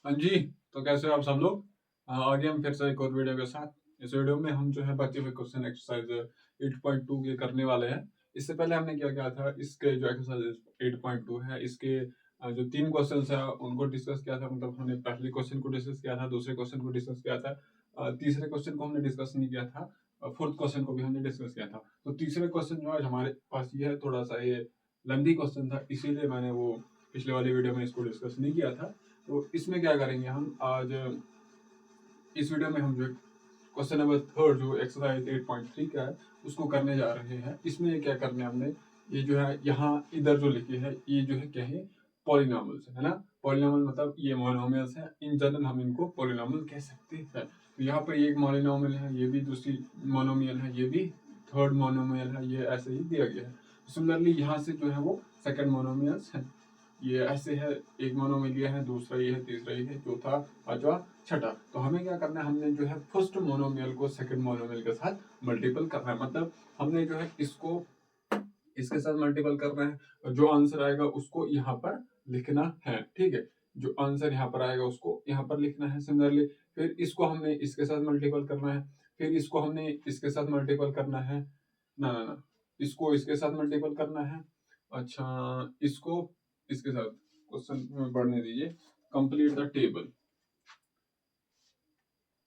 हाँ जी, तो कैसे हो आप सब लोग? आगे हम फिर से एक और वीडियो के साथ। इस वीडियो में हम जो है बचे हुए क्वेश्चन एक्सरसाइज 8.2 के करने वाले हैं। इससे पहले हमने क्या किया था, इसके जो एक्सरसाइज 8.2 है, इसके जो 3 क्वेश्चंस हैं उनको डिस्कस किया था। मतलब हमने पहले क्वेश्चन को डिस्कस किया था, दूसरे क्वेश्चन को डिस्कस किया था, तीसरे क्वेश्चन को हमने डिस्कस नहीं किया था, फोर्थ क्वेश्चन को भी हमने डिस्कस किया था। तो तीसरे क्वेश्चन जो आज हमारे पास ये है, थोड़ा सा ये लेंथी क्वेश्चन था, इसीलिए मैंने वो पिछले वाली वीडियो में इसको डिस्कस नहीं किया था। तो इसमें क्या करेंगे हम आज, इस वीडियो में हम जो क्वेश्चन नंबर थर्ड जो एक्सरसाइज 8.3 का है उसको करने जा रहे हैं। इसमें क्या करना है हमने, ये जो है यहाँ इधर जो लिखे है ये जो है क्या है, पॉलिनॉमियल्स है ना। पॉलिनॉमियल मतलब ये मोनोमियल्स है, इन जनरल हम इनको पॉलिनॉमियल कह सकते हैं। तो यहाँ पर ये एक मोनोमियल है, ये भी दूसरी मोनोमियल है, ये भी थर्ड मोनोमियल है, ये ऐसे ही दिया गया है। सिमिलरली यहाँ से जो है वो सेकंड मोनोमियल्स है, ये ऐसे है, एक मोनोमियल है, दूसरा ये है, तीसरा ये है, चौथा, पांचवा, छठा। तो हमें क्या करना है, हमने जो है फर्स्ट मोनोमियल को सेकंड मोनोमियल के साथ मल्टीपल करना है। मतलब हमने जो है इसको इसके साथ मल्टीपल करना है, और जो आंसर आएगा उसको यहाँ पर लिखना है। ठीक है, जो आंसर यहाँ पर आएगा उसको यहाँ पर लिखना है। सिमिलरली फिर इसको हमने इसके साथ मल्टीपल करना है, फिर इसको हमने इसके साथ मल्टीपल करना है, ना ना ना, इसको इसके साथ मल्टीपल करना है। अच्छा, इसको इसके साथ, क्वेश्चन में पढ़ने दीजिए, कंप्लीट द टेबल।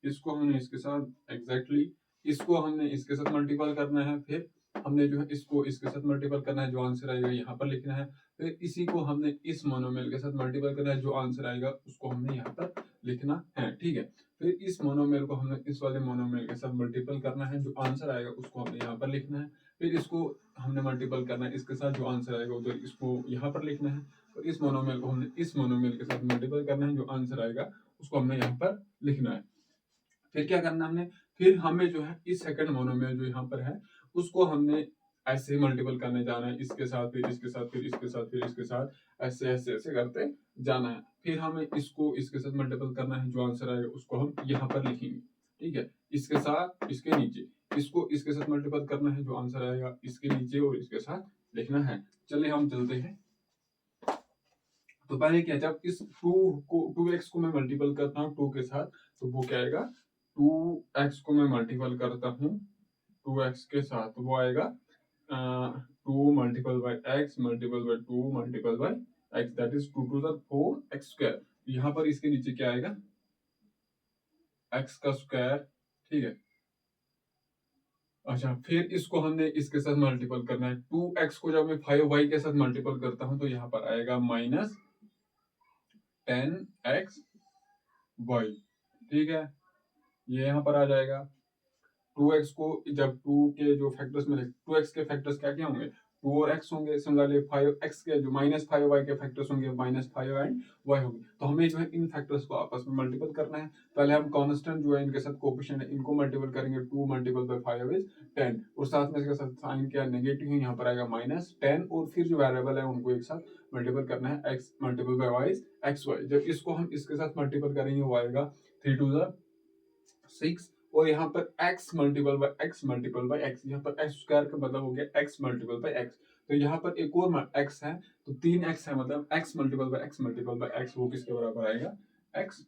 इसको हमने इसके साथ एग्जैक्टली इसको हमने इसके साथ मल्टीपल करना है, फिर हमने जो है इसको इसके साथ मल्टीपल करना है, जो आंसर आएगा यहाँ पर लिखना है। फिर इसी को हमने इस मोनोमियल के साथ मल्टीपल करना है, जो आंसर आएगा उसको हमने यहाँ पर लिखना है। ठीक है, फिर इस मोनोमियल को हमने इस वाले मोनोमियल के साथ मल्टीपल करना है, जो आंसर आएगा उसको हमने यहाँ पर लिखना है। फिर इसको हमने मल्टीपल करना है इसके साथ, जो आंसर आएगा उधर इसको यहाँ पर लिखना है। तो इस मोनोमियल को हमने इस मोनोमियल के साथ मल्टीपल करना है, जो आंसर आएगा उसको हमने यहाँ पर लिखना है। फिर क्या करना हमने, फिर हमें जो है इस सेकंड मोनोमियल जो यहाँ पर है उसको हमने ऐसे ही मल्टीपल करने जाना है, इसके साथ, फिर इसके साथ, फिर इसके साथ, फिर इसके साथ, ऐसे ऐसे ऐसे करते जाना है। फिर हमें इसको इसके साथ मल्टीपल करना है, जो आंसर आएगा उसको हम यहाँ पर लिखेंगे। ठीक है, इसके साथ इसके नीचे, इसको इसके साथ मल्टीपल करना है, जो आंसर आएगा इसके नीचे और इसके साथ लिखना है। चलिए हम चलते हैं। तो पहले क्या, जब इस 2x को मैं मल्टीपल करता हूँ 2 के साथ, तो वो क्या आएगा, 2x को मैं मल्टीपल करता हूँ 2x के साथ, तो वो आएगा 2 multiple by X multiple by 2 multiple by X, that is 2 to the 4 X square. यहाँ पर इसके नीचे क्या आएगा, एक्स का स्क्वायर। ठीक है, अच्छा, फिर इसको हमने इसके साथ मल्टीपल करना है। 2x को जब मैं 5y के साथ मल्टीपल करता हूँ तो यहाँ पर आएगा माइनस 10x y। ठीक है, ये यहाँ पर आ जाएगा। 2x को जब 2 के जो फैक्टर्स में 2x के फैक्टर्स क्या क्या होंगे, 2 और x होंगे। सिमिलरली 5x के जो -5y के फैक्टर्स होंगे -5 एंड y होंगे। तो हमें जो है इन फैक्टर्स को आपस में मल्टीपल करना है। पहले हम कांस्टेंट जो है इनके साथ कोएफिशिएंट है इनको मल्टीपल करेंगे। 2 मल्टीपल बाय 5 इज 10, और साथ में इसके साथ साइन क्या नेगेटिव है, यहाँ पर आएगा -10, और फिर जो वेरिएबल है उनको एक साथ मल्टीपल करना है। x multiple by y is xy। जब इसको हम इसके साथ मल्टीपल करेंगे वो आएगा 3 टू द 6, और यहाँ पर x multiple by x multiple by x, यहाँ पर x स्क्वायर का मतलब हो गया x मल्टीपल बाय x। तो यहाँ पर एक और x है, तो 3x है, मतलब x multiple by x multiple by x, वो किसके बराबर आएगा, x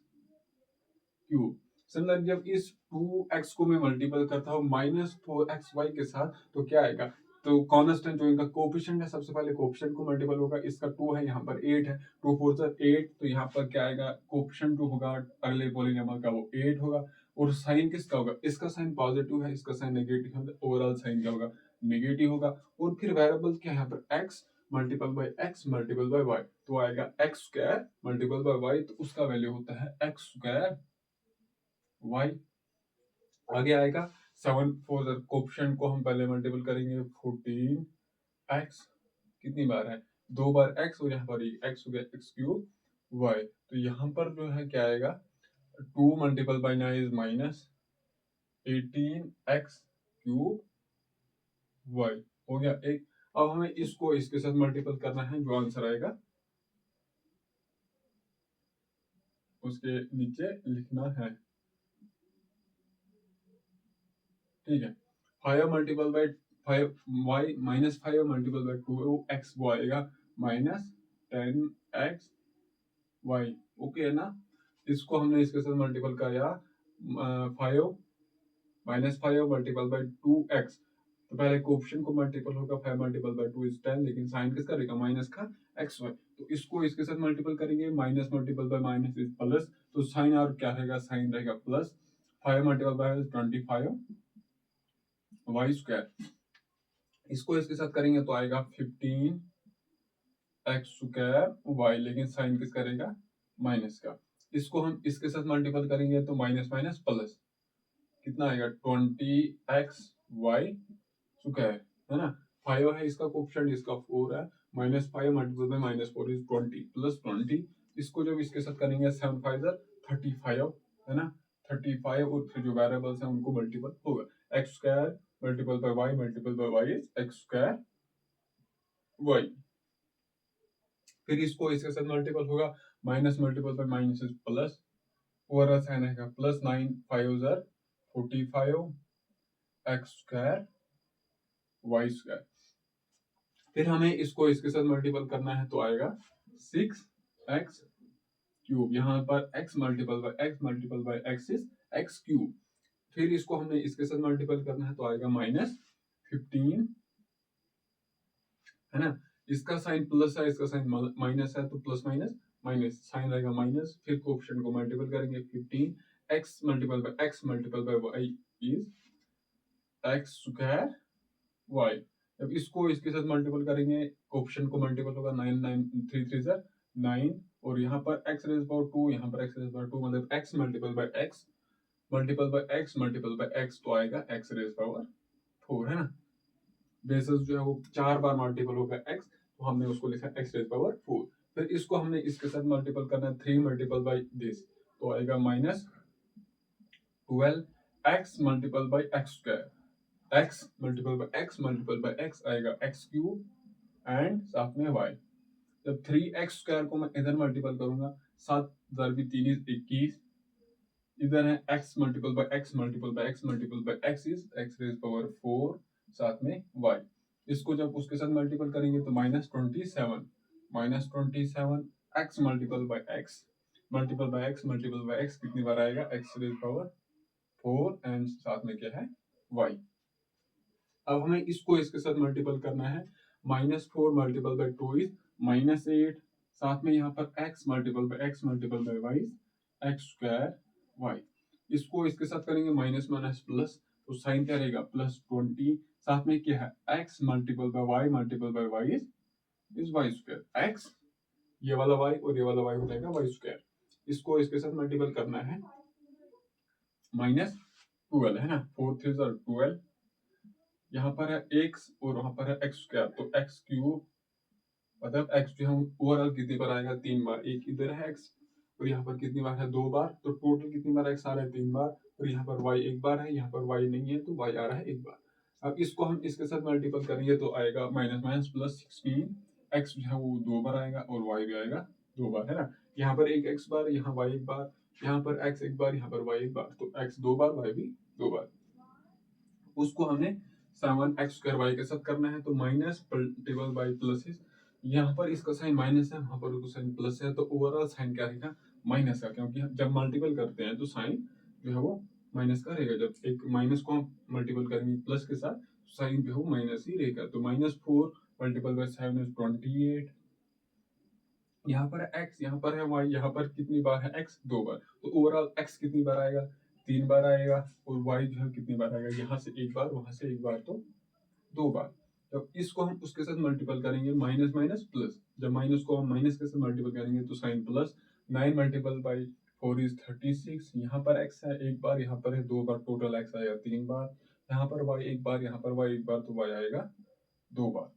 क्यूब। सिमिलर जब इस 2x को मैं मल्टीपल करता हूँ -4xy के साथ, तो क्या आएगा, तो कांस्टेंट जो इनका कोएफिशिएंट है, सबसे पहले कोएफिशिएंट को मल्टीपल होगा। इसका 2 है, यहाँ पर 8 है, 2 4 जा 8, तो यहाँ पर क्या आएगा, कोएफिशिएंट 2 होगा, अगले पॉलीनॉमियल का वो 8 होगा। और साइन किसका होगा, इसका साइन पॉजिटिव है, इसका साइन नेगेटिव है, ओवरऑल साइन क्या होगा, नेगेटिव होगा। और फिर वेरिएबल क्या है यहाँ पर, x multiple by x multiple by y, तो आएगा x square multiple by y, तो उसका वैल्यू होता है x स्क्वायर y। आगे आएगा 7 4 कोएफिशिएंट को हम पहले मल्टीपल करेंगे, 14x, कितनी बार है, 2 बार x, और यहाँ पर x हो गया x क्यूब y। तो यहाँ पर जो है क्या आएगा, 2 multiple bye 9 is -18x cube y हो गया एक। अब हमें इसको इसके साथ मल्टीपल करना है, जो आंसर आएगा उसके नीचे लिखना है। ठीक है, 5 multiple by 5 y -5 multiple bye 2 x वो आएगा -10x y। ओके है ना। इसको हमने इसके साथ मल्टीपल किया 5 -5 मल्टीपल बाई 2x, तो पहले कोएफिशिएंट को मल्टीपल होगा 5 मल्टीपल बाई 2 इज 10, लेकिन साइन किसका रहेगा माइनस का xy, तो इसको इसके साथ मल्टीपल करेंगे, minus multiple by minus is plus, तो साइन और क्या रहेगा, साइन रहेगा plus 5 multiple bye 25 y square, इसको इसके साथ करेंगे तो आएगा 15 x स्क्वायर y, लेकिन साइन किसका रहेगा माइनस का, इसको हम इसके साथ मल्टीपल करेंगे तो माइनस माइनस प्लस कितना आएगा 20x y स्क्वायर, है ना। 5 है इसका कोएफिशिएंट, इसका 4 है, -5 मल्टीपल बाय -4 इज 20 प्लस 20, इसको जब इसके साथ करेंगे 7 5 35, है ना, 35, और फिर जो वेरिएबल्स हैं उनको मल्टीपल होगा, x square multiple by y multiple by y is x square y, फिर इसको इसके साथ मल्टीपल होगा, minus multiple by minus is plus, overall sign आएगा plus 9 5 45 x square y square, फिर हमें इसको इसके साथ मल्टीपल करना है तो आएगा 6x क्यूब, यहाँ पर x multiple by x is x cube, फिर इसको हमने इसके साथ मल्टीपल करना है तो आएगा -15, है ना, इसका साइन प्लस है, इसका साइन माइनस है, तो प्लस माइनस माइनस साइन रहेगा माइनस, फिर कोएफिशिएंट को मल्टीपल करेंगे 15 x multiple by y is x square y, अब इसको इसके साथ मल्टीपल करेंगे, कोएफिशिएंट को मल्टीपल होगा 9 9 3 3 9, और यहाँ पर x रेज पावर 2, यहाँ पर x रेज पावर 2, मतलब x multiple by x multiple by x multiple by x, तो आएगा x रेज पावर 4, है ना, बेसिस जो है वो 4 बार मल्टीपल होगा x, तो हमने उसको लिखा x रेज पावर 4, फिर इसको हमने इसके साथ मल्टीपल करना है 3 मल्टीपल बाय दिस, तो आएगा -12x multiple by x square, x multiple by x आएगा x क्यूब एंड साथ में y, जब 3x स्क्वायर को मैं इधर मल्टीपल करूंगा, 7 × 3 = 21, इधर है x multiple by x multiple by x multiple by x is x raise power 4 साथ में y, इसको जब उसके साथ मल्टीपल करेंगे तो -27 x multiple by x multiple by x कितनी बार आएगा x रेज पावर 4 एंड साथ में क्या है y, अब हमें इसको इसके साथ मल्टीपल करना है, -4 मल्टीपल बाय 2 इज -8, साथ में यहाँ पर x multiple by y is x square y, इसको इसके साथ करेंगे माइनस माइनस प्लस, तो साइन क्या रहेगा +20, साथ में क्या है x multiple by y is y square, x ये वाला y और ये वाला y हो जाएगा y स्क्वायर, इसको इसके साथ मल्टीपल करना है -12, है ना, 4 3 12, यहाँ पर है x और वहां पर है x स्क्वायर, तो x क्यूब, मतलब x जो हम ओवरऑल कितनी बार आएगा 3 बार, एक इधर है x और यहाँ पर कितनी बार है 2 बार, तो टोटल कितनी बार x आ रहा है 3 बार, और यहाँ पर y एक बार है, यहाँ पर y नहीं है तो y आ रहा है एक बार, अब इसको हम इसके साथ मल्टीपल करेंगे तो आएगा माइनस माइनस प्लस 16, x जो है वो 2 बार आएगा और y भी आएगा 2 बार, है ना, यहाँ पर एक x बार, यहाँ y एक बार, यहाँ पर x एक बार, यहाँ पर y एक बार, तो x 2 बार y भी 2 बार, उसको हमने 7x स्क्वायर y के साथ करना है, तो माइनस मल्टीपल बाय प्लस, यहाँ पर इसका साइन माइनस है, वहां पर उसका साइन प्लस है, तो ओवरऑल साइन क्या रहेगा माइनस का, क्योंकि जब मल्टीपल करते हैं तो साइन जो है वो माइनस का रहेगा, जब एक माइनस को हम मल्टीपल करेंगे प्लस के साथ, साइन जो है वो माइनस ही रहेगा, तो -4 मल्टीपल बाय 7 इज 28, यहाँ पर है x, यहाँ पर है y, यहाँ पर कितनी बार है x 2 बार, तो ओवरऑल x कितनी बार आएगा 3 बार आएगा, और y जो है कितनी बार आएगा, यहाँ से एक बार, वहां से एक बार, तो 2 बार, जब इसको हम उसके साथ मल्टीपल करेंगे माइनस माइनस प्लस, जब माइनस को हम माइनस के साथ मल्टीपल करेंगे तो sign plus, 9 multiple by 4 is 36, यहाँ पर x है एक बार, यहाँ पर है 2 बार, टोटल x आएगा 3 बार, यहाँ पर y एक बार, यहाँ पर y एक बार, तो y आएगा 2 बार,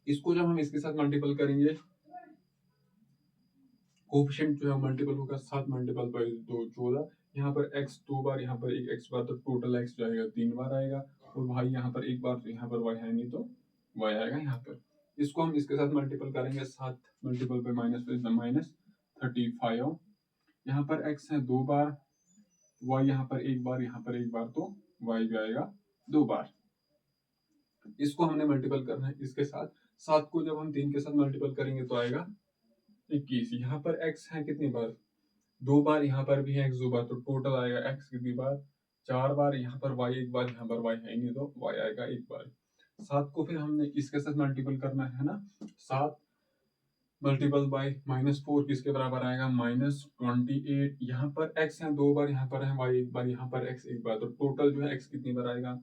इसको जब हम इसके साथ मल्टीपल करेंगे, कोएफिशिएंट जो है मल्टीपल होगा 7 मल्टीपल बाय 2 14, यहाँ पर x 2 बार, यहाँ पर एक x बार, तो टोटल x जाएगा 3 बार आएगा, और भाई यहाँ पर एक बार, तो यहाँ पर y है नहीं तो y आएगा यहाँ पर, इसको हम इसके साथ मल्टीपल करेंगे, 7 मल्टीपल बाय -35, यहाँ पर x है 2 बार, y यहाँ पर एक बार, यहाँ पर एक बार, तो y भी आएगा 2 बार, इसको हमने मल्टीपल करना है इसके साथ, 7 को जब हम 3 के साथ मल्टीपल करेंगे तो आएगा 21। यहाँ पर x है कितनी बार, 2 बार, यहाँ पर भी है x 2 बार, तो टोटल आएगा x कितनी बार, 4 बार। यहाँ पर y 1 बार, यहाँ पर y है नहीं तो y आएगा 1 बार। 7 को फिर हमने इसके साथ मल्टीपल करना है ना, 7 मल्टीपल बाय -4 किसके बराबर आएगा, -28। यहाँ पर x है 2 बार, यहाँ पर है y 1 बार, यहाँ पर x 1 बार, तो टोटल जो है x कितनी बार आएगा,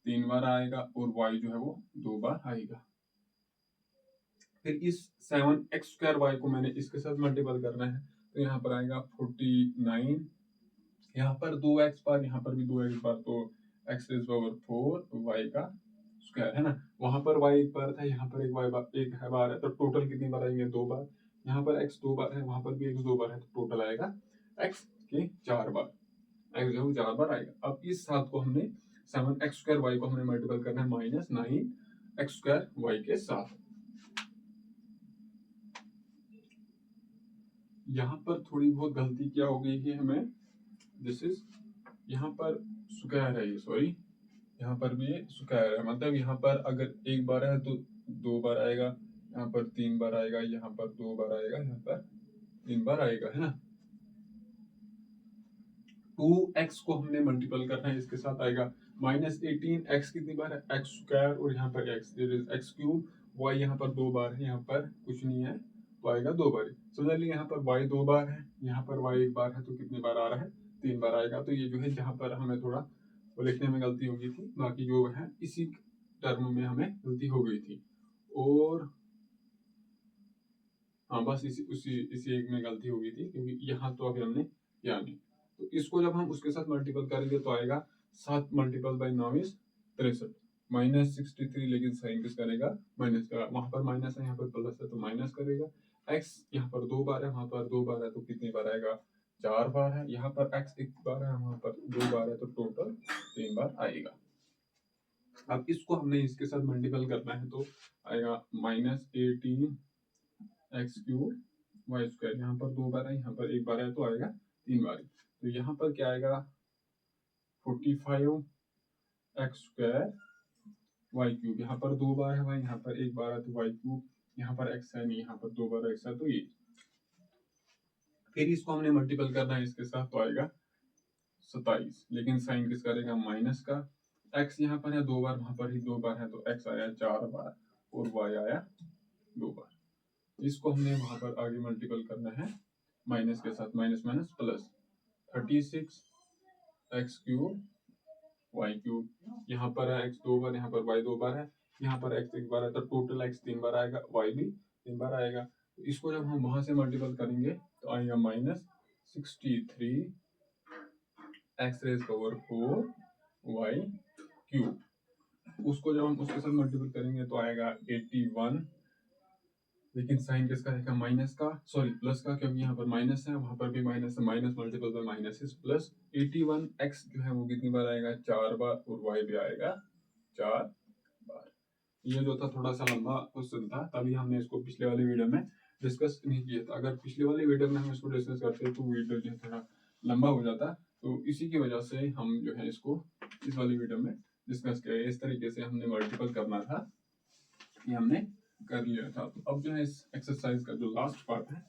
3 बार आएगा, और y जो है वो 2 बार आएगा। फिर इस 7x² y को मैंने इसके साथ मल्टीपल करना है, तो यहाँ पर आएगा 49। यहाँ पर 2x बार, यहाँ पर भी 2x बार, तो x⁴ y का स्क्वायर है ना। वहां पर y 1 बार था, यहाँ पर एक y बार, एक है बार है, तो टोटल कितनी बार आएंगे, 2 बार। यहाँ पर x 2 बार है, वहां पर भी x 2 बार है, तो टोटल आएगा x के 4 बार, x जो 4 बार आएगा। अब इस 7 को हमने 7x² y को हमने मल्टीपल करना है -9x² y के साथ। यहाँ पर थोड़ी बहुत गलती क्या हो गई है हमें, दिस इज, यहाँ पर स्क्वायर है ये, सॉरी, यहाँ पर भी ये स्क्वायर है, मतलब यहाँ पर अगर 1 बार है तो 2 बार आएगा, यहाँ पर 3 बार आएगा, यहाँ पर 2 बार आएगा, यहाँ पर 3 बार आएगा, है ना। 2x को हमने मल्टीपल करना है, इसके साथ आएगा -18, x कितनी बार है, x², और यहाँ पर x³ y यहाँ पर 2 बार है, यहाँ पर कुछ नहीं है, तो आएगा 2 बार। सिमिलरली यहाँ पर y 2 बार है, यहाँ पर y 1 बार है, तो कितनी बार आ रहा है, 3 बार आएगा। तो ये जो है जहाँ पर हमें थोड़ा वो लिखने में गलती हो गई थी, बाकी जो है इसी टर्म में हमें गलती हो गई थी। और हाँ, बस इसी एक में गलती हो गई थी, क्योंकि यहाँ तो अभी हमने किया नहीं। तो इसको जब हम उसके साथ मल्टीपल करेंगे तो आएगा 7 मल्टीपल बाई 9 इज 63, -63, लेकिन साइन किस करेगा, माइनस का। वहां पर माइनस है, यहाँ पर प्लस है, तो माइनस करेगा। x यहाँ पर 2 बार है, वहां पर 2 बार है, तो कितनी बार आएगा, 4 बार है। यहाँ पर x 1 बार है, वहां पर 2 बार है, तो टोटल 3 बार आएगा। अब इसको हमने इसके साथ मल्टीपल करना है, तो आएगा -18 x³ y²। यहाँ पर 2 बार है, यहाँ पर 1 बार है, तो आएगा 3 बार। तो यहाँ पर क्या आएगा, 45 x² y³। यहाँ पर 2 बार है भाई, यहाँ पर 1 बार है, तो y³। यहाँ पर x है नहीं, यहाँ पर 2 बार x है, तो ये। फिर इसको हमने मल्टीपल करना है इसके साथ, तो आएगा 27, लेकिन साइन किस करेगा, माइनस का। x यहाँ पर है 2 बार, वहां पर ही 2 बार है, तो x आया 4 बार, और y आया 2 बार। इसको हमने वहां पर आगे मल्टीपल करना है माइनस के साथ, minus minus plus, 36 x³ y³। यहाँ पर है x 2 बार, यहाँ पर y 2 बार है, यहाँ पर x 1 बार है, तो टोटल x 3 बार आएगा, y भी 3 बार आएगा। तो इसको जब हम वहां से मल्टीपल करेंगे तो आएगा -63 x⁴ y³। उसको जब हम उसके साथ मल्टीपल करेंगे तो आएगा 81, लेकिन साइन किसका रहेगा, माइनस का, सॉरी प्लस का, क्योंकि यहाँ पर माइनस है, वहां पर भी माइनस है, minus multiple by minus is plus. 81 x जो है वो कितनी बार आएगा, 4 बार, और y भी आएगा 4 बार। ये जो था थोड़ा सा लंबा क्वेश्चन था, तभी हमने इसको पिछले वाली वीडियो में डिस्कस नहीं किया था। अगर पिछले वाली वीडियो में हम इसको डिस्कस करते तो वीडियो जो है थोड़ा लंबा हो जाता, तो इसी की वजह से हम जो है इसको इस वाली वीडियो में डिस्कस किया। इस तरीके से हमने मल्टीपल करना था, ये हमने कर लिया था। तो अब जो है इस एक्सरसाइज का जो लास्ट पार्ट है,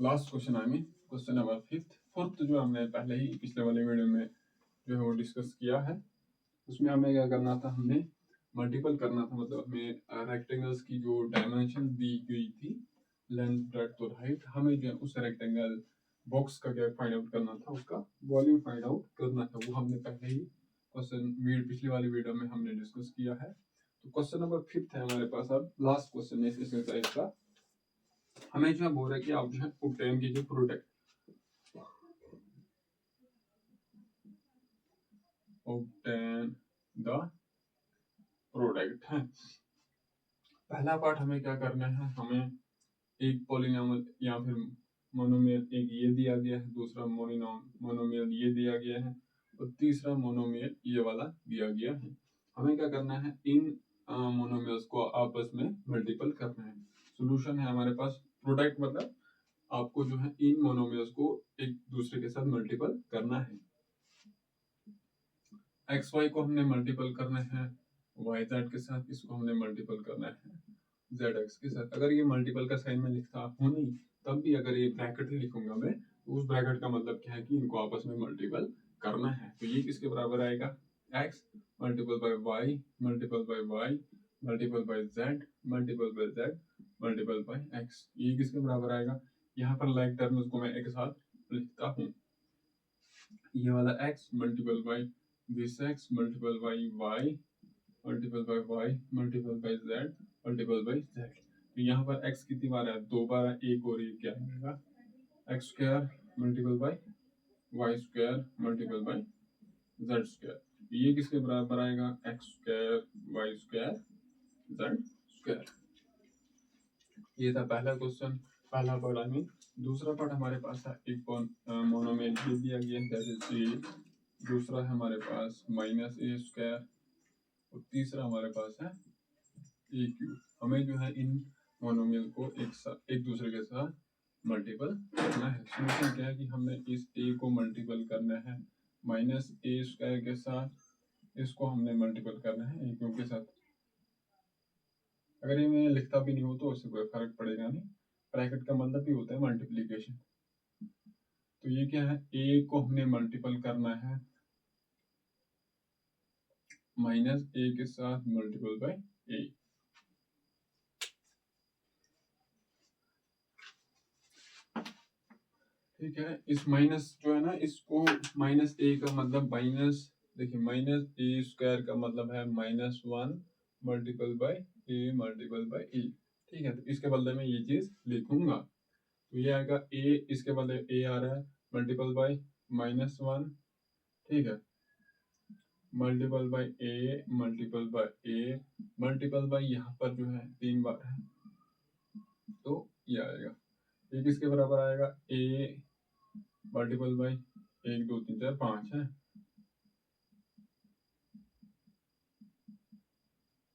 last question, I mean question number 4th, जो हमने पहले ही पिछले वाले वीडियो में जो है वो डिस्कस किया है। उसमें हमें क्या करना था, हमने मल्टीपल करना था, मतलब हमें रेक्टेंगल्स की जो डायमेंशन दी गई थी, लेंथ, ब्रेड्थ और हाइट, हमें जो है उस रेक्टेंगल बॉक्स का क्या फाइंड आउट करना था, उसका वॉल्यूम फाइंड आउट करना था। वो हमने पहले ही क्वेश्चन पिछली वाली वीडियो में हमने डिस्कस किया है। तो क्वेश्चन नंबर 5th है हमारे पास, अब लास्ट क्वेश्चन है इस एक्सरसाइज का। हमें जो है बोल रहा है कि आप जो है ऑब्टेन कीजिए प्रोडक्ट, ऑब्टेन द प्रोडक्ट है। पहला पार्ट हमें क्या करना है, हमें एक पॉलिनॉमियल या फिर मोनोमियल, एक ये दिया गया है, दूसरा मोनोमियल ये दिया गया है, और तीसरा मोनोमियल ये वाला दिया गया है। हमें क्या करना है, इन मोनोमियल्स को आपस में मल्टीपल करना है। सॉल्यूशन है हमारे पास, प्रोडक्ट मतलब आपको जो है इन मोनोमियल्स को एक दूसरे के साथ मल्टीपल करना है। एक्स वाई को हमने मल्टीपल करना है, वाई जेड के साथ इसको हमने मल्टीपल करना है, जेड एक्स के साथ। अगर ये मल्टीपल का साइन में लिखता हूँ नहीं, तब भी अगर ये ब्रैकेट ही लिखूंगा मैं, तो उस ब्रैकेट का मतलब क्या है कि इनको आपस में मल्टीपल करना है। तो ये किसके बराबर आएगा, X multiple by Y multiple by Y multiple by Z multiple by Z multiple by X. ये किसके बराबर आएगा, यहाँ पर लाइक टर्म्स को मैं एक साथ लिखता हूँ। ये वाला x multiple by this x multiple by y multiple by y multiple bye z multiple bye z। तो यहाँ पर x कितनी बार है, 2 बार है, एक और ये क्या आएगा, x square multiple by y square multiple bye z square. ये किसके बराबर आएगा, x square y square z square. ये था पहला क्वेश्चन, पहला पार्ट। आई मीन दूसरा पार्ट हमारे पास है एक मोनोमियल ये दिया गया है, दैट इज ए। दूसरा है हमारे पास माइनस ए स्क्वायर, और तीसरा हमारे पास है ए क्यूब। हमें जो है इन मोनोमियल को एक दूसरे के साथ मल्टीपल करना है। सोल्यूशन क्या है कि हमने इस ए को मल्टीपल करना है माइनस ए स्क्वायर के साथ, इसको हमने मल्टीपल करना है ए क्यूब के साथ। अगर ये मैं लिखता भी नहीं हो तो उससे कोई फर्क पड़ेगा नहीं, ब्रैकेट का मतलब भी होता है मल्टीप्लीकेशन। तो ये क्या है, ए को हमने मल्टीपल करना है माइनस ए के साथ मल्टीपल बाय ए। ठीक है, इस माइनस जो है ना, इसको माइनस ए का मतलब माइनस, देखिए माइनस ए स्क्वायर का मतलब है -1 multiple by a multiple by a. ठीक है, तो इसके बदले में ये चीज लिखूंगा, तो ये आएगा ए, इसके बदले ए आ रहा है मल्टीपल बाय -1, ठीक है, multiple by a multiple by a multiple bye यहाँ पर जो है 3 बार है, तो ये आएगा। ये किसके बराबर आएगा, ए मल्टीपल बाय 1 2 3 4 5 है,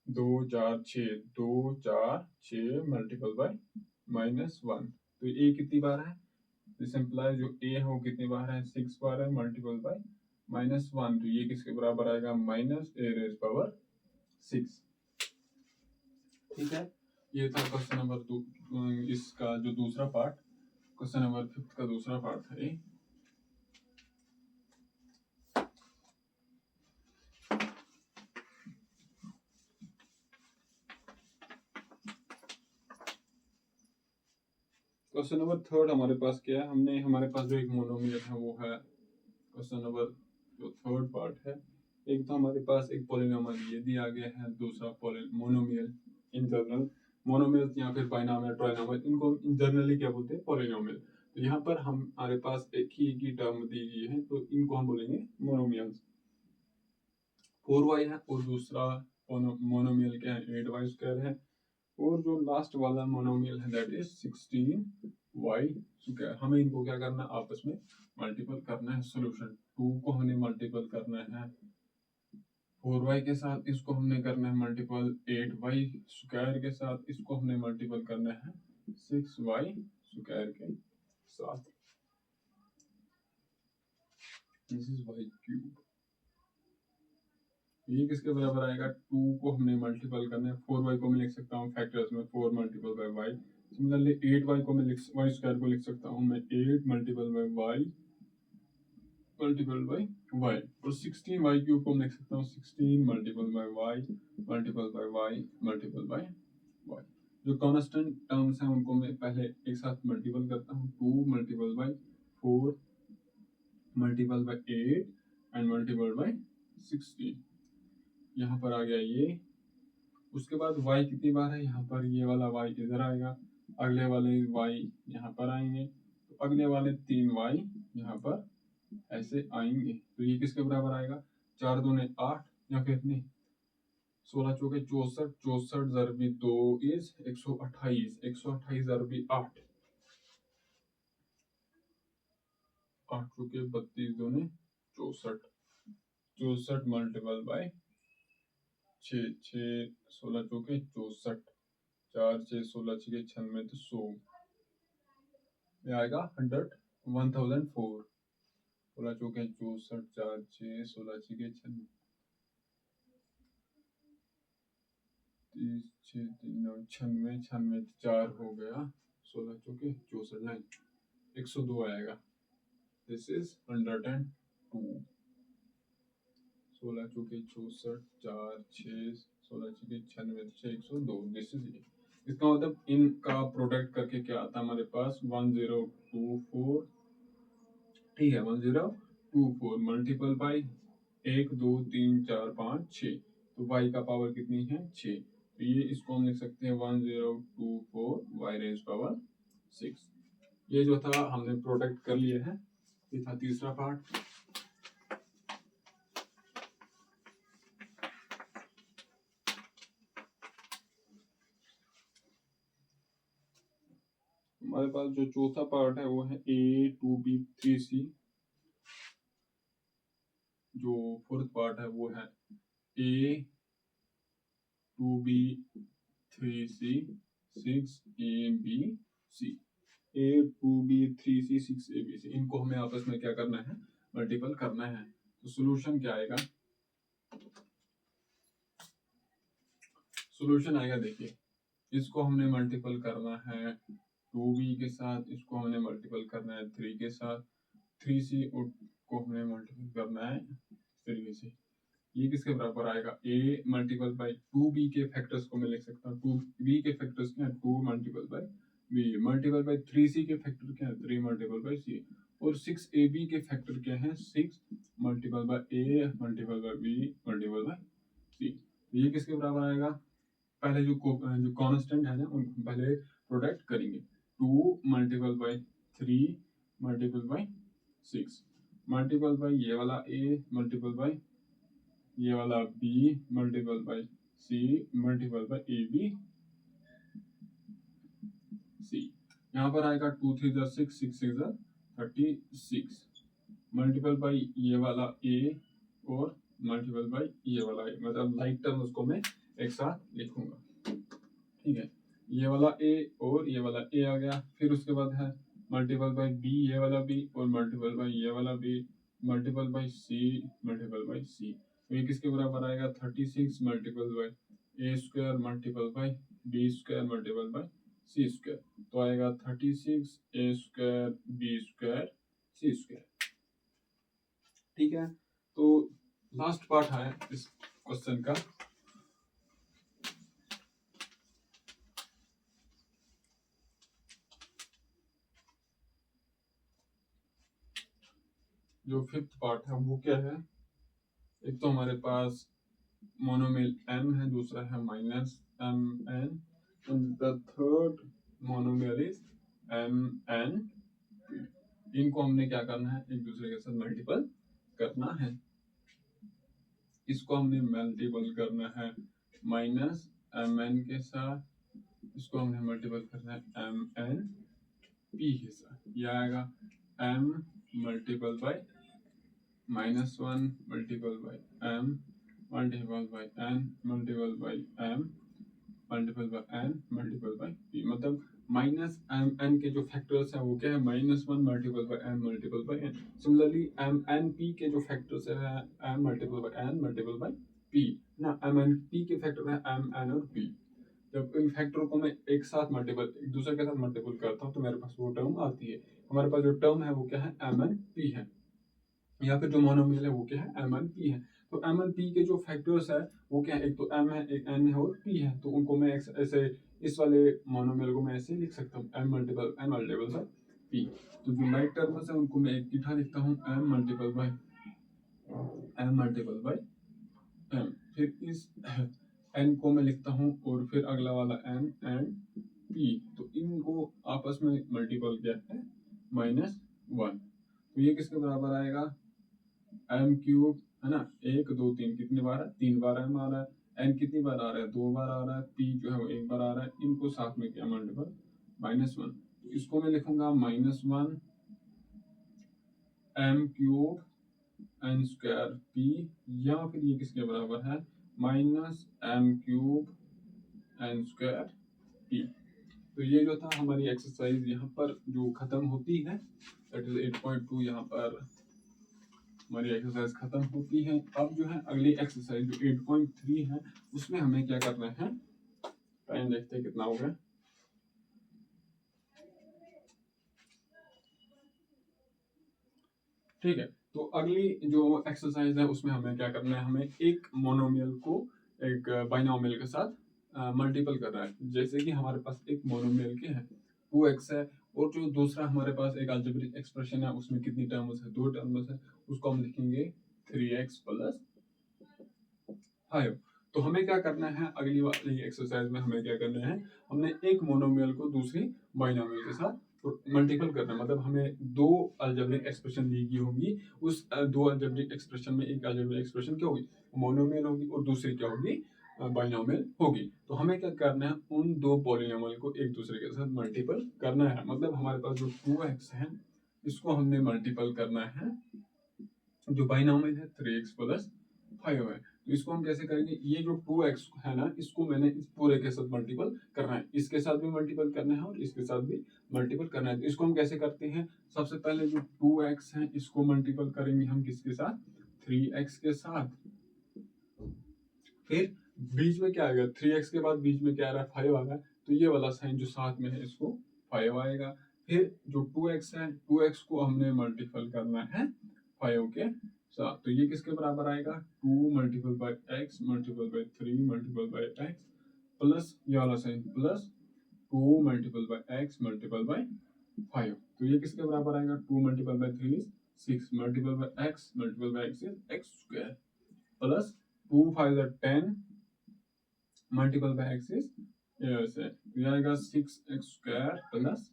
2 4 6 2 4 6 मल्टीपल बाय -1। तो ए कितनी बार है, दिस इंप्लाइज जो ए है वो कितनी बार है, 6 बार है मल्टीपल बाय -1। तो ये किसके बराबर आएगा, -a⁻⁶। ठीक है, ये था क्वेश्चन नंबर इसका जो दूसरा पार्ट, क्वेश्चन नंबर 5 का दूसरा पार्ट था ये। क्वेश्चन नंबर 3 हमारे पास क्या है, हमारे पास जो एक मोनोमियल है वो है क्वेश्चन नंबर जो 3 पार्ट है। एक तो हमारे पास एक पॉलिनोमियल ये दिया गया है, दूसरा मोनोमियल इन जनरल, मोनोमियल या फिर बाइनोमियल ट्राइनोमियल, इनको इन जनरली क्या बोलते हैं, पॉलिनोमियल। तो यहाँ पर हमारे पास एक ही टर्म दी गई है, तो इनको हम बोलेंगे मोनोमियल्स। 4y है, और दूसरा मोनोमियल क्या है, 8y स्क्वायर है, और जो लास्ट वाला मोनोमियल है दैट इज 16y स्क्वायर। हमें इनको क्या करना है, आपस में मल्टीपल करना है। सोल्यूशन 2 को हमने मल्टीपल करना है 4y के साथ, इसको हमने करना है मल्टीपल 8y स्क्वायर के साथ, इसको हमने मल्टीपल करना है 6y स्क्वायर के साथ। This is y cube. ये किसके बराबर आएगा, 2 को हमने मल्टीपल करना है, 4y को मैं लिख सकता हूँ फैक्टर्स में 4 multiple by y। Similarly 8y को मैं y स्क्वायर को लिख सकता हूँ मैं 8 multiple by y multiple by y, और 16y क्यूब को मैं लिख सकता हूँ 16 multiple by y multiple by y multiple by y। जो कांस्टेंट टर्म्स हैं उनको मैं पहले एक साथ मल्टीपल करता हूँ, 2 multiple by 4 multiple bye 8 and multiple bye 16। यहाँ पर आ गया ये। उसके बाद y कितनी बार है, यहाँ पर ये वाला y इधर आएगा, अगले वाले y यहाँ पर आएंगे, तो अगले वाले 3y यहाँ पर ऐसे आएंगे। तो ये किसके बराबर आएगा, 4 दूने 8, या फिर नहीं 16 चौके 64, 64 ज़रबी 2 इज 128, 128 ज़रबी 8, 8 चौके 32 दूने 64, 64 मल्टीपल बाय 6, 6 16 चौके 64, 4 6 16 6 96, तो 100 ये आएगा 1004, 16 चौके 64, 4 6 16 6 96, 30 6 3 9 96 96 4 हो गया 16 चौके 64 नहीं 102 आएगा। This is 102। 16 चौके 64 4 6 16 चौके 96 102 दिस इज इट। इसका मतलब इनका प्रोडक्ट करके क्या आता है हमारे पास 1024। ठीक है 1024 मल्टीपल बाई 1 2 3 4 5 6 तो y का पावर कितनी है 6। तो ये इसको हम लिख सकते हैं 1024 y रेज पावर 6। ये जो था हमने प्रोडक्ट कर लिए है। ये था तीसरा पार्ट। हमारे पास जो चौथा पार्ट है वो है A2B3C। जो फोर्थ पार्ट है वो है A2B3C 6ABC। A2B3C 6ABC इनको हमें आपस में क्या करना है मल्टीपल करना है। तो सोल्यूशन क्या आएगा सोल्यूशन आएगा देखिए इसको हमने मल्टीपल करना है 2B के साथ, इसको हमने मल्टीपल करना है 3 के साथ, 3C को हमने मल्टीपल करना है 3 से। ये किसके बराबर आएगा A मल्टीपल बाई 2B के फैक्टर्स को मैं लिख सकता हूँ 2B के फैक्टर्स क्या है 2 multiple by B multiple by 3C के फैक्टर क्या है 3 मल्टीपल बाई C और 6AB के फैक्टर क्या है 6 multiple by A multiple by B multiple by C। तो ये किसके बराबर आएगा पहले जो कांस्टेंट है ना उनको पहले प्रोडक्ट करेंगे 2 multiple by 3 multiple by 6 multiple by ये वाला A मल्टीपल बाई ये वाला B multiple by C multiple by AB C। यहाँ पर आएगा 2 3 6 6 6 36 मल्टीपल बाई ये वाला A और मल्टीपल बाई ये वाला A मतलब लाइक टर्म उसको मैं एक साथ लिखूंगा। ठीक है ये वाला A और ये वाला A आ गया। फिर उसके बाद है मल्टीपल बाई B ये वाला B और मल्टीपल बाई ये वाला B multiple by C multiple by C। तो ये किसके बराबर आएगा 36 multiple by A square multiple by B square multiple by C square. तो आएगा 36 A square B square C square. ठीक है तो लास्ट पार्ट है इस क्वेश्चन का। जो फिफ्थ पार्ट है वो क्या है एक तो हमारे पास मोनोमियल m है दूसरा है minus mn and the third monomial is mn। इनको हमने क्या करना है एक दूसरे के साथ मल्टीपल करना है। इसको हमने मल्टीपल करना है माइनस mn के साथ, इसको हमने मल्टीपल करना है mn p के साथ। यह आएगा m multiple by -1 multiple by m multiple by n multiple by m multiple by n multiple by p। मतलब माइनस एम एन के जो फैक्टर्स हैं वो क्या है -1 multiple by m multiple by n। Similarly M N P के जो factors है m multiple by n multiple by p ना एम एन पी के फैक्टर है m n और p। जब इन फैक्टर को मैं एक साथ मल्टीपल एक दूसरे के साथ मल्टीपल करता हूँ तो मेरे पास वो टर्म आती है। हमारे पास जो टर्म है वो क्या है एम एन पी है या फिर जो मोनोमियल है वो क्या है एम एन पी है। तो एम एन पी के जो फैक्टर्स है वो क्या है एक तो एम है एक एन है और पी है। तो उनको मैं ऐसे इस वाले मोनोमियल को मैं ऐसे लिख सकता हूँ एम मल्टीपल बाई पी। तो जो लाइक टर्म्स है उनको मैं एक इकट्ठा लिखता हूँ एम मल्टीपल बाई एम। फिर इस एन को मैं लिखता हूँ और फिर अगला वाला एन एंड पी। तो इनको आपस में मल्टीपल किया है -1। तो ये किसके बराबर आएगा एम क्यूब है ना 1 2 3 कितनी बार है 3 बार एम आ रहा है। एन कितनी बार आ रहा है 2 बार आ रहा है। पी जो है वो 1 बार आ रहा है। इनको साथ में किया मल्टीपल -1। इसको मैं लिखूंगा -1 M cube N square P या फिर ये किसके बराबर है -m cube N square P. तो ये जो था हमारी एक्सरसाइज यहाँ पर जो खत्म होती है दैट इज 8.2 यहाँ पर हमारी एक्सरसाइज खत्म होती है। अब जो है अगली एक्सरसाइज जो 8.3 है उसमें हमें क्या करना है टाइम देखते हैं कितना हो गया। ठीक है, तो अगली जो एक्सरसाइज है उसमें हमें क्या करना है, हमें एक मोनोमियल को एक बाइनोमियल के साथ मल्टीपल करना है। जैसे कि हमारे पास एक मोनोमियल के है 2x है, और जो दूसरा हमारे पास एक अलजेब्रिक एक्सप्रेशन है उसमें कितनी टर्म्स है, 2 टर्म्स है, उसको हम लिखेंगे 3x प्लस 5। तो हमें क्या करना है, अगली वाली एक्सरसाइज में हमें क्या करना है, हमने एक मोनोमियल को दूसरी बाइनोमियल के साथ मल्टीपल करना है। मतलब हमें दो अलजेब्रिक एक्सप्रेशन दी गई होगी, उस दो अलजेब्रिक एक्सप्रेशन में एक अलजेब्रिक एक्सप्रेशन क्या होगी, मोनोमियल होगी, और दूसरी क्या होगी, बाइनोमियल होगी। तो हमें क्या करना है, उन दो पॉलिनोमियल को एक दूसरे के साथ मल्टीपल करना है। मतलब हमारे पास जो 2x है इसको हमने मल्टीपल करना है, जो बाइनोमियल है 3x प्लस 5 है। तो इसको हम कैसे करेंगे, ये जो 2x है ना, इसको मैंने इस पूरे के साथ मल्टीपल करना है, इसके साथ भी मल्टीपल करना है और इसके साथ भी मल्टीपल करना है। तो इसको हम कैसे करते हैं, सबसे पहले जो 2x है इसको मल्टीपल करेंगे हम किसके साथ, 3x के साथ। फिर बीच में क्या आएगा, 3x के बाद बीच में क्या आ रहा है, 5 आ रहा है, तो ये वाला साइन जो साथ में है इसको 5 आएगा। फिर जो 2x है, 2x को हमने मल्टीपल करना है 5 के साथ, तो ये किसके बराबर आएगा, 2 multiple by x multiple by 3 multiple by x plus ये वाला sign plus 2 multiple by x multiple by 5। तो ये किसके बराबर आएगा, 2 multiple by 3 6 multiple by x multiple by x is x square plus 2 5 10 multiple by x is ये आएगा 6x square plus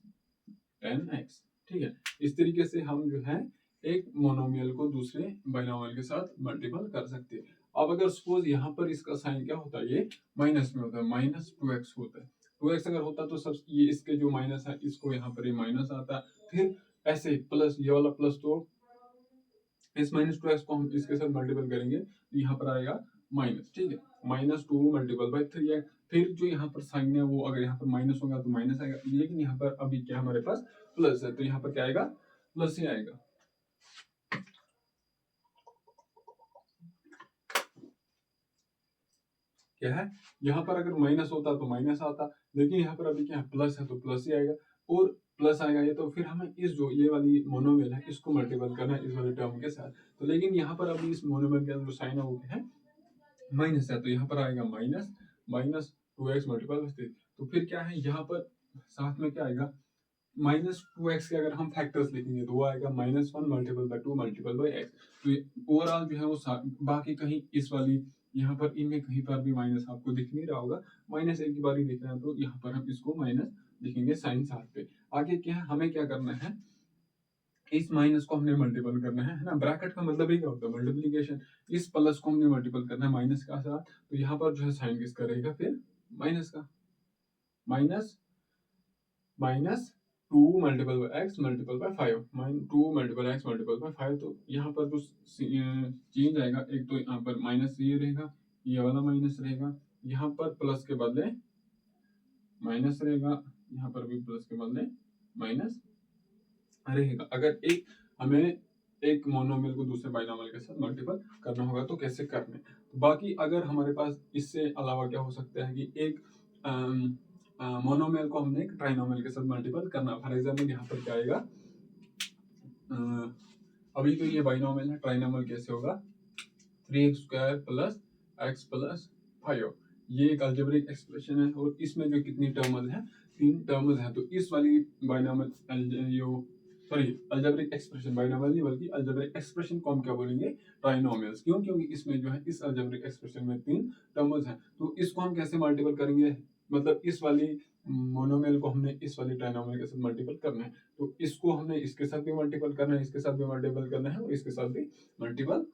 10x। ठीक है, इस तरीके से हम जो है एक मोनोमियल को दूसरे बाइनोमियल के साथ मल्टीपल कर सकते हैं। अब अगर सपोज यहाँ पर इसका साइन क्या होता है, ये माइनस में होता है, माइनस 2x होता है। 2x अगर होता तो सब ये इसके जो माइनस है इसको यहाँ पर ये माइनस आता, फिर ऐसे प्लस ये वाला प्लस, तो इस माइनस 2x को हम इसके साथ मल्टीपल करेंगे तो यहाँ पर आएगा माइनस। ठीक है, -2 मल्टीपल बाय 3x। फिर जो यहाँ पर साइन है वो अगर यहाँ पर माइनस होगा तो माइनस आएगा, लेकिन यहाँ पर अभी क्या हमारे पास प्लस है, तो यहाँ पर क्या आएगा, प्लस ही आएगा। क्या है, यहाँ पर अगर माइनस होता तो माइनस आता, लेकिन यहाँ पर अभी क्या है, प्लस है, तो प्लस ही आएगा, और प्लस आएगा ये, तो फिर हमें इस जो ये वाली मोनोमियल है इसको मल्टीपल करना है इस वाले टर्म के साथ। तो लेकिन यहाँ पर अभी इस मोनोमियल का जो साइन है वो क्या है, माइनस है, तो यहाँ पर आएगा minus minus 2x multiple by 3। तो फिर क्या है, यहाँ पर साथ में क्या आएगा, -2x के अगर हम फैक्टर्स लिखेंगे तो वो आएगा -1 multiple bye 2 multiple by x। तो ओवरऑल जो है वो बाकी कहीं इस वाली यहाँ पर इनमें कहीं पर भी माइनस आपको दिख नहीं रहा होगा, माइनस एक बार ही दिख रहा है, तो यहाँ पर हम इसको माइनस लिखेंगे साइन साथ पे। आगे क्या है, हमें क्या करना है, इस माइनस को हमने मल्टीपल करना है ना, ब्रैकेट का मतलब ही क्या होता है, मल्टीप्लिकेशन। इस प्लस को हमने मल्टीपल करना है माइनस का साथ, तो यहाँ पर जो है साइन किसका रहेगा, फिर माइनस का, minus minus 2 multiple by x multiple by 5, -2 multiple x multiple by 5। तो यहाँ पर जो चेंज आएगा, एक तो यहाँ पर माइनस ये रहेगा, ये वाला माइनस रहेगा, यहाँ पर प्लस के बदले माइनस रहेगा, यहाँ पर भी प्लस के बदले माइनस रहेगा। अगर एक हमें एक मोनोमियल को दूसरे बाइनोमियल के साथ मल्टीपल करना होगा तो कैसे करने। तो बाकी अगर हमारे पास इससे अलावा क्या हो सकता है कि एक मोनोमियल को हमने एक ट्राइनोमियल के साथ मल्टीपल करना। फॉर एग्जाम्पल यहाँ पर क्या आएगा, अभी तो ये बाइनोमियल है, ट्राइनोमियल कैसे होगा, 3x square plus x plus 5। ये एक अलजेब्रिक एक्सप्रेशन है, और इसमें जो कितनी टर्म्स है, 3 टर्म्स है। तो इस वाली binomial sorry algebraic expression, binomial नहीं बल्कि अलजेब्रिक एक्सप्रेशन को हम क्या बोलेंगे, ट्राइनोमियल्स। क्यों, क्योंकि इसमें जो है इस अलजेब्रिक एक्सप्रेशन में 3 टर्म्स हैं। तो इसको हम कैसे मल्टीपल करेंगे, मतलब इस वाली मोनोमियल को हमने इस वाली ट्राइनोमियल के साथ मल्टीपल करना है, तो इसको हमने इसके साथ भी मल्टीपल करना है, इसके साथ भी मल्टीपल करना है, और इसके साथ भी मल्टीपल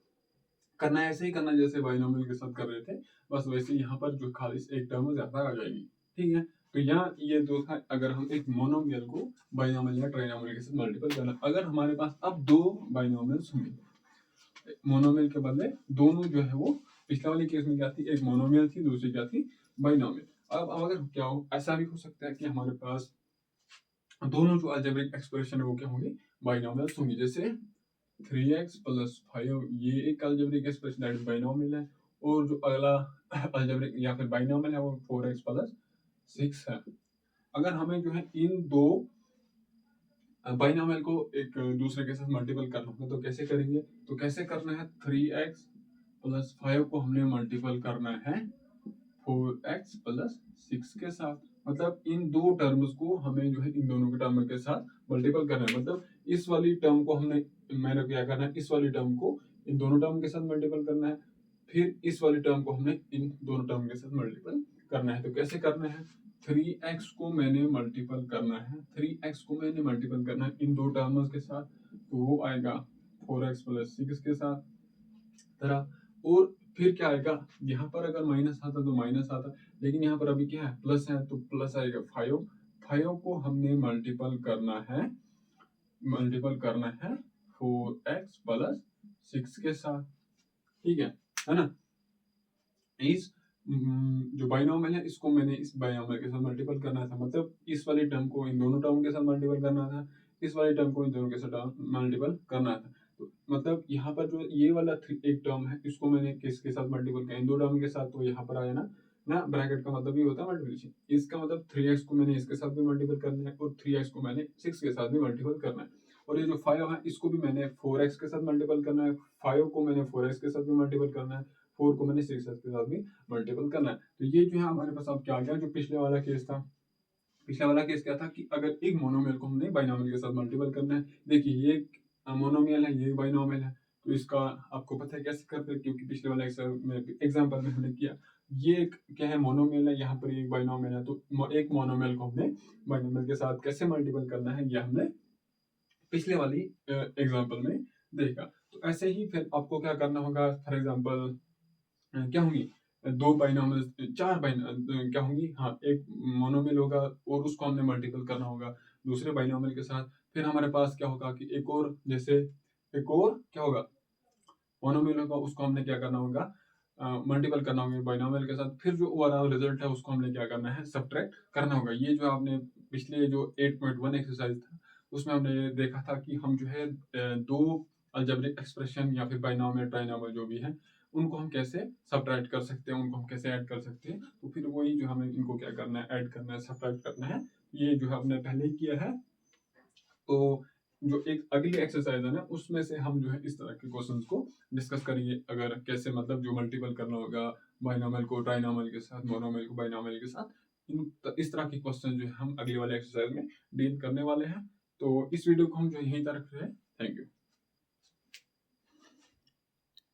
करना है। ऐसे ही करना जैसे बाइनोमियल के साथ कर रहे थे, बस वैसे यहाँ पर जो खाली एक टर्म ज्यादा आ जाएगी। ठीक है, तो यहाँ ये दो था, अगर हम एक मोनोमियल को बाइनोमियल या ट्राइनोमियल के साथ मल्टीपल करना। अगर हमारे पास अब दो बाइनोमियल्स होंगे, मोनोमियल के बदले दोनों जो है वो, पिछले वाली केस में क्या थी, एक मोनोमियल थी, दूसरी क्या थी, बाइनोमियल। अब अगर क्या हो, ऐसा भी हो सकता है कि हमारे पास दोनों जो अलजेब्रिक एक्सप्रेशन है वो क्या होंगी, बाइनोमियल्स होंगी। जैसे 3x प्लस 5 ये एक algebraic expression that is binomial है, और जो अगला अलजेब्रिक या फिर बाइनोमियल है वो 4x प्लस 6 है। अगर हमें जो है इन दो बाइनोमियल को एक दूसरे के साथ मल्टीपल करना होगा तो कैसे करेंगे? तो कैसे करना है, 3x प्लस 5 को हमने मल्टीपल करना है 4x प्लस 6 के साथ। मतलब इन दो टर्म्स को हमें जो है इन दोनों के टर्म के साथ मल्टीपल करना है। मतलब इस वाली टर्म को मैंने क्या करना है, इस वाली टर्म को इन दोनों टर्म के साथ मल्टीपल करना है, फिर इस वाली टर्म को हमने इन दोनों टर्म के साथ मल्टीपल करना है। तो कैसे करना है, 3x को मैंने मल्टीपल करना है, 3x को मैंने मल्टीपल करना है इन दो टर्म्स के साथ, तो वो आएगा 4x प्लस 6 के साथ तरह। और फिर क्या आएगा, यहाँ पर अगर माइनस आता तो माइनस आता, लेकिन यहाँ पर अभी क्या है, प्लस है, तो प्लस आएगा 5। 5 को हमने मल्टीपल करना है 4x प्लस 6 के साथ, ठीक है ना। इस जो बाइनोमियल है इसको मैंने इस बाइनोमियल के साथ मल्टीपल करना था, मतलब इस वाली टर्म को इन दोनों टर्म के साथ मल्टीपल करना था, इस वाली टर्म को इन दोनों के साथ मल्टीपल करना था। तो मतलब यहाँ पर जो ये वाला एक टर्म है इसको मैंने किसके साथ मल्टीपल किया, इन दो टर्म के साथ, तो यहाँ पर आया ना ब्रैकेट का मतलब ये होता है मल्टीप्लिकेशन। इसका मतलब 3x को मैंने इसके साथ भी मल्टीपल करना है और 3x को मैंने 6 के साथ भी मल्टीपल करना है। और ये जो 5 है इसको भी मैंने 4x के साथ मल्टीपल करना है, 5 को मैंने 4x के साथ भी मल्टीपल करना है, 4 को मैंने 6x के साथ भी मल्टीपल करना है। तो ये जो है हमारे पास अब क्या आ गया, जो पिछले वाला केस था। पिछला वाला केस क्या था कि अगर एक मोनोमियल को हमने बाइनोमियल के साथ मल्टीपल करना है। देखिए ये एक मोनोमियल है, ये बाइनोमियल है, तो इसका आपको पता है कैसे करते हैं, क्योंकि पिछले वाला एग्जांपल में हमने किया। ये एक क्या है, मोनोमियल है, यहाँ पर एक बाइनोमियल है, तो एक मोनोमियल को हमने बाइनोमियल के साथ कैसे मल्टीपल करना है, ये हमने पिछले वाली एग्जांपल में देखा। तो ऐसे ही फिर आपको क्या करना होगा, फॉर एग्जांपल क्या होंगी दो बाइनोमियल, चार क्या होंगी, हाँ एक मोनोमियल होगा और उसको हमने मल्टीपल करना होगा दूसरे बाइनोमियल के साथ। फिर हमारे पास क्या होगा कि एक और, जैसे एक और क्या होगा मोनोमियल होगा, उसको हमने क्या करना होगा, मल्टीपल करना होगा बाइनोमियल के साथ। फिर जो ओवरऑल रिजल्ट है उसको हमने क्या करना है, सब्ट्रैक्ट करना होगा। ये जो आपने पिछले जो 8.1 एक्सरसाइज था उसमें हमने देखा था कि हम जो है दो अलजेब्रिक एक्सप्रेशन या फिर बाइनोमियल ट्राइनोमियल जो भी है उनको हम कैसे सब्ट्रैक्ट कर सकते हैं, उनको हम कैसे ऐड कर सकते हैं। तो फिर वही जो हमें इनको क्या करना है, ऐड करना है, सब्ट्रैक्ट करना है। ये जो है हमने पहले ही किया है। तो जो एक अगली एक्सरसाइज है ना उसमें से हम जो है इस तरह के क्वेश्चंस को डिस्कस करेंगे, अगर कैसे मतलब जो मल्टीपल करना होगा बाइनोमियल को ट्राइनोमियल के साथ, मोनोमियल को बाइनोमियल के साथ। इस तरह के क्वेश्चन जो है हम अगली वाले एक्सरसाइज में डील करने वाले हैं। तो इस वीडियो को हम जो यहीं तक रख रहे हैं। Thank you.